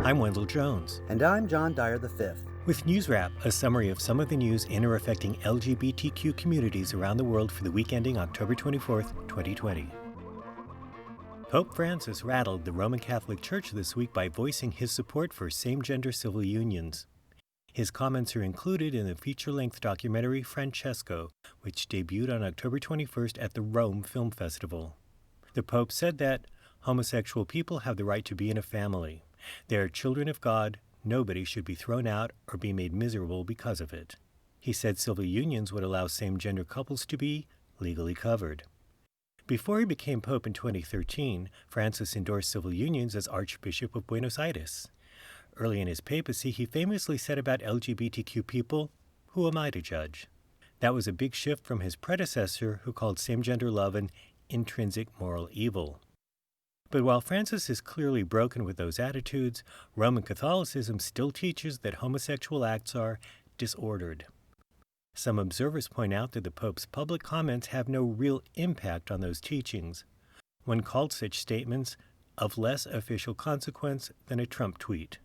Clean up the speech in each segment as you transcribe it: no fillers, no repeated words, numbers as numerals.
I'm Wendell Jones. And I'm John Dyer V. With NewsWrap, a summary of some of the news in or affecting LGBTQ communities around the world for the week ending October 24th, 2020. Pope Francis rattled the Roman Catholic Church this week by voicing his support for same-gender civil unions. His comments are included in the feature-length documentary Francesco, which debuted on October 21st at the Rome Film Festival. The Pope said that homosexual people have the right to be in a family. They are children of God. Nobody should be thrown out or be made miserable because of it. He said civil unions would allow same-gender couples to be legally covered. Before he became Pope in 2013, Francis endorsed civil unions as Archbishop of Buenos Aires. Early in his papacy, he famously said about LGBTQ people, "Who am I to judge?" That was a big shift from his predecessor, who called same-gender love an intrinsic moral evil. But while Francis is clearly broken with those attitudes, Roman Catholicism still teaches that homosexual acts are disordered. Some observers point out that the Pope's public comments have no real impact on those teachings. One called such statements of less official consequence than a Trump tweet.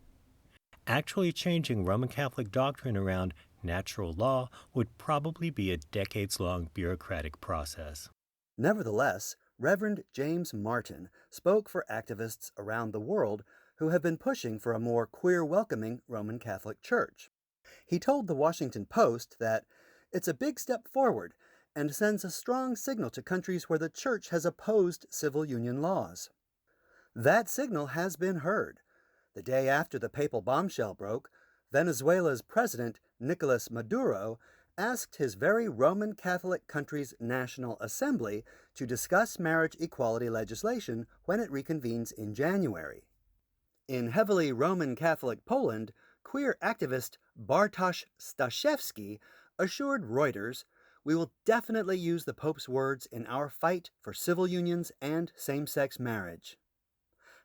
Actually changing Roman Catholic doctrine around natural law would probably be a decades-long bureaucratic process. Nevertheless, Reverend James Martin spoke for activists around the world who have been pushing for a more queer-welcoming Roman Catholic Church. He told the Washington Post that it's a big step forward and sends a strong signal to countries where the Church has opposed civil union laws. That signal has been heard. The day after the papal bombshell broke, Venezuela's President Nicolas Maduro asked his very Roman Catholic country's National Assembly to discuss marriage equality legislation when it reconvenes in January. In heavily Roman Catholic Poland, queer activist Bartosz Staszewski assured Reuters, "We will definitely use the Pope's words in our fight for civil unions and same-sex marriage."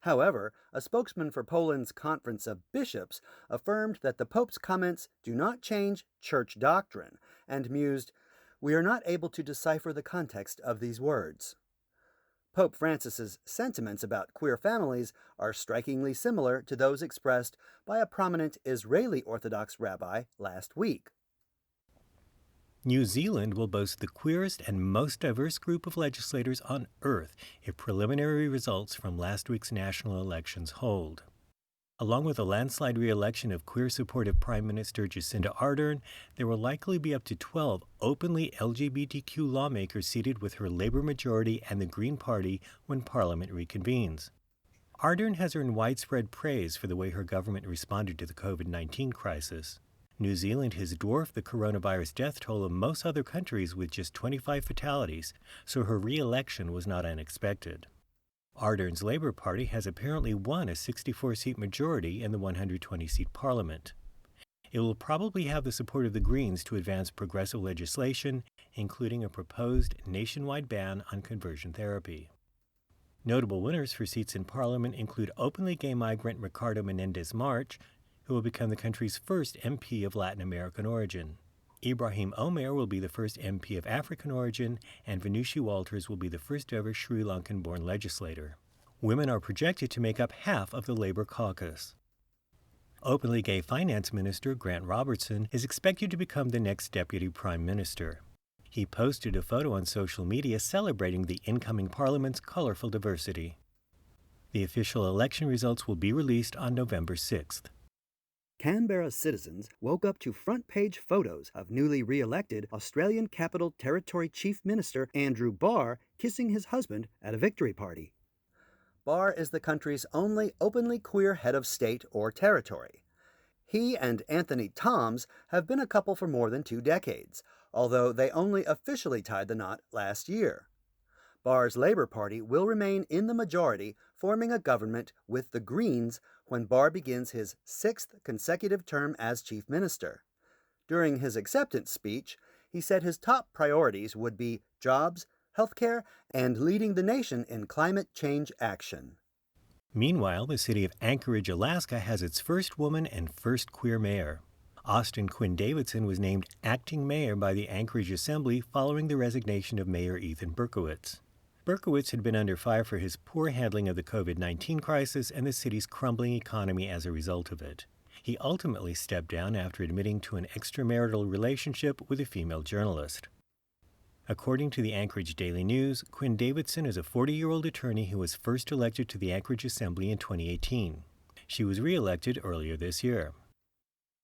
However, a spokesman for Poland's Conference of Bishops affirmed that the Pope's comments do not change church doctrine and mused, "We are not able to decipher the context of these words." Pope Francis's sentiments about queer families are strikingly similar to those expressed by a prominent Israeli Orthodox rabbi last week. New Zealand will boast the queerest and most diverse group of legislators on earth if preliminary results from last week's national elections hold. Along with a landslide re-election of queer-supportive Prime Minister Jacinda Ardern, there will likely be up to 12 openly LGBTQ lawmakers seated with her Labour majority and the Green Party when Parliament reconvenes. Ardern has earned widespread praise for the way her government responded to the COVID-19 crisis. New Zealand has dwarfed the coronavirus death toll of most other countries with just 25 fatalities, so her re-election was not unexpected. Ardern's Labour Party has apparently won a 64-seat majority in the 120-seat parliament. It will probably have the support of the Greens to advance progressive legislation, including a proposed nationwide ban on conversion therapy. Notable winners for seats in parliament include openly gay migrant Ricardo Menendez-March, who will become the country's first MP of Latin American origin. Ibrahim Omer will be the first MP of African origin, and Venushi Walters will be the first ever Sri Lankan-born legislator. Women are projected to make up half of the Labour caucus. Openly gay Finance Minister Grant Robertson is expected to become the next Deputy Prime Minister. He posted a photo on social media celebrating the incoming Parliament's colorful diversity. The official election results will be released on November 6th. Canberra citizens woke up to front-page photos of newly re-elected Australian Capital Territory Chief Minister Andrew Barr kissing his husband at a victory party. Barr is the country's only openly queer head of state or territory. He and Anthony Toms have been a couple for more than 2 decades, although they only officially tied the knot last year. Barr's Labour Party will remain in the majority, forming a government with the Greens when Barr begins his 6th consecutive term as Chief Minister. During his acceptance speech, he said his top priorities would be jobs, healthcare, and leading the nation in climate change action. Meanwhile, the city of Anchorage, Alaska has its first woman and first queer mayor. Austin Quinn-Davidson was named acting mayor by the Anchorage Assembly following the resignation of Mayor Ethan Berkowitz. Berkowitz had been under fire for his poor handling of the COVID-19 crisis and the city's crumbling economy as a result of it. He ultimately stepped down after admitting to an extramarital relationship with a female journalist. According to the Anchorage Daily News, Quinn-Davidson is a 40-year-old attorney who was first elected to the Anchorage Assembly in 2018. She was re-elected earlier this year.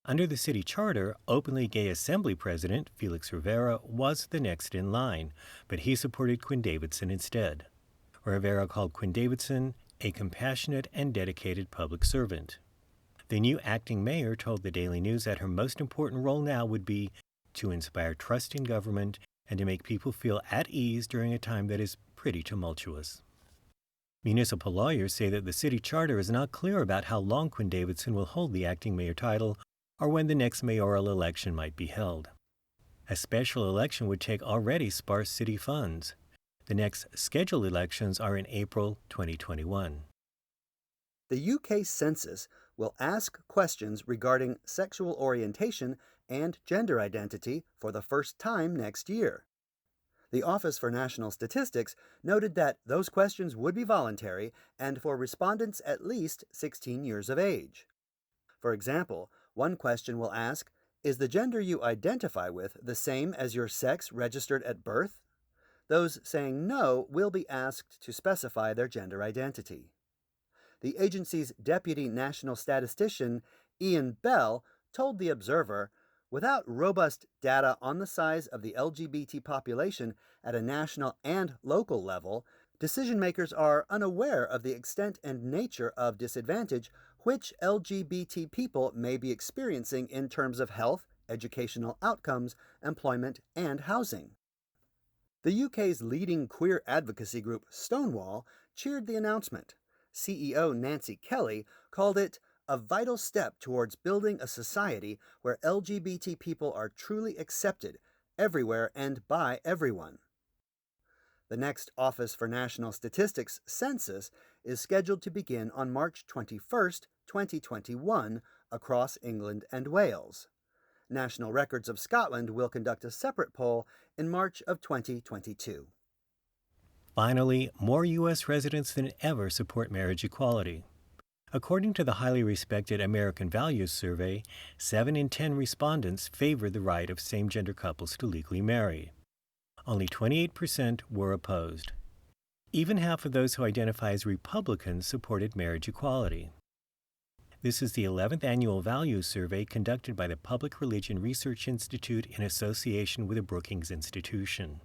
Under the city charter, openly gay Assembly President Felix Rivera was the next in line, but he supported Quinn-Davidson instead. Rivera called Quinn-Davidson a compassionate and dedicated public servant. The new acting mayor told the Daily News that her most important role now would be to inspire trust in government and to make people feel at ease during a time that is pretty tumultuous. Municipal lawyers say that the city charter is not clear about how long Quinn-Davidson will hold the acting mayor title or when the next mayoral election might be held. A special election would take already sparse city funds. The next scheduled elections are in April 2021. The UK census will ask questions regarding sexual orientation and gender identity for the first time next year. The Office for National Statistics noted that those questions would be voluntary and for respondents at least 16 years of age. For example, one question will ask, is the gender you identify with the same as your sex registered at birth? Those saying no will be asked to specify their gender identity. The agency's deputy national statistician, Ian Bell, told The Observer, without robust data on the size of the LGBT population at a national and local level, decision-makers are unaware of the extent and nature of disadvantage which LGBT people may be experiencing in terms of health, educational outcomes, employment, and housing. The UK's leading queer advocacy group, Stonewall, cheered the announcement. CEO Nancy Kelly called it a vital step towards building a society where LGBT people are truly accepted everywhere and by everyone. The next Office for National Statistics census is scheduled to begin on March 21, 2021, across England and Wales. National Records of Scotland will conduct a separate poll in March of 2022. Finally, more U.S. residents than ever support marriage equality. According to the highly respected American Values Survey, 7 in 10 respondents favor the right of same-gender couples to legally marry. Only 28% were opposed. Even half of those who identify as Republicans supported marriage equality. This is the 11th annual Values Survey conducted by the Public Religion Research Institute in association with the Brookings Institution.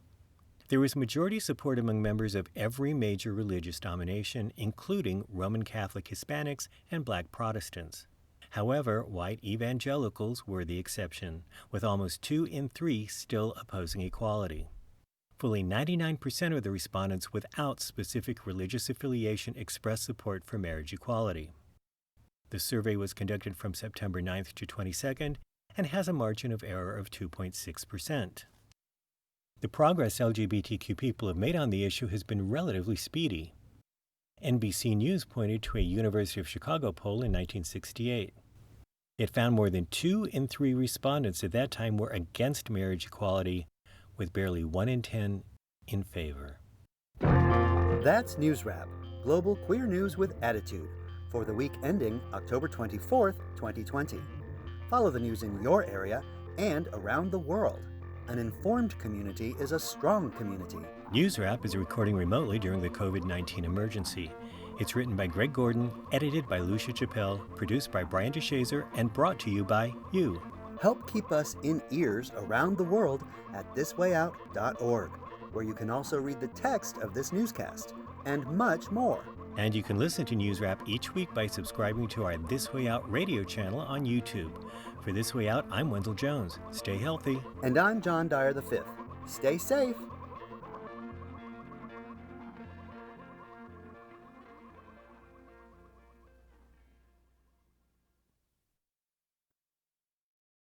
There was majority support among members of every major religious denomination, including Roman Catholic Hispanics and Black Protestants. However, white evangelicals were the exception, with almost 2 in 3 still opposing equality. Fully 99% of the respondents without specific religious affiliation expressed support for marriage equality. The survey was conducted from September 9th to 22nd and has a margin of error of 2.6%. The progress LGBTQ people have made on the issue has been relatively speedy. NBC News pointed to a University of Chicago poll in 1968. It found more than 2 in 3 respondents at that time were against marriage equality, with barely 1 in 10 in favor. That's NewsWrap, global queer news with attitude, for the week ending October 24th, 2020. Follow the news in your area and around the world. An informed community is a strong community. NewsWrap is recording remotely during the COVID-19 emergency. It's written by Greg Gordon, edited by Lucia Chappelle, produced by Brian DeShazer, and brought to you by you. Help keep us in ears around the world at thiswayout.org, where you can also read the text of this newscast, and much more. And you can listen to NewsWrap each week by subscribing to our This Way Out radio channel on YouTube. For This Way Out, I'm Wendell Jones. Stay healthy. And I'm John Dyer V. Stay safe.